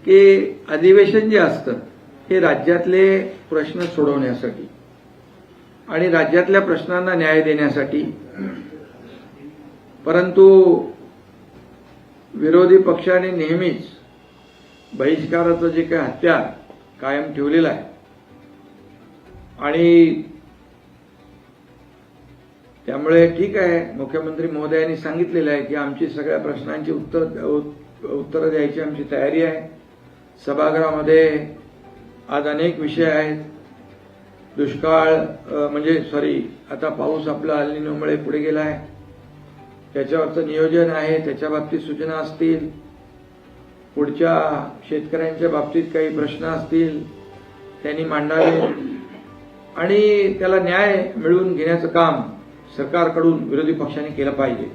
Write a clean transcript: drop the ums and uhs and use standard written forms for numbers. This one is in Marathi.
की अधिवेशन जे असतं हे राज्यातले प्रश्न सोडवण्यासाठी आणि राज्यातल्या प्रश्नांना न्याय देण्यासाठी, परंतु विरोधी पक्षाने नेहमीच बहिष्काराचं जे काही हत्यार कायम ठेवलेलं आहे आणि त्यामुळे ठीक आहे, मुख्यमंत्री महोदयांनी सांगितलेलं आहे की आमची सगळ्या प्रश्नांची उत्तरं द्यायची आमची तयारी आहे. सभागृहामध्ये आज अनेक विषय आहेत. दुष्काळ आता पाऊस आपला अल निनोमुळे पुढे गेला आहे, त्याच्यावरचं नियोजन आहे, त्याच्या बाबतीत सूचना असतील, पुढच्या शेतकऱ्यांच्या बाबतीत काही प्रश्न असतील त्यांनी मांडावे आणि त्याला न्याय मिळवून घेण्याचं काम सरकारकडून विरोधी पक्षाने केलं पाहिजे.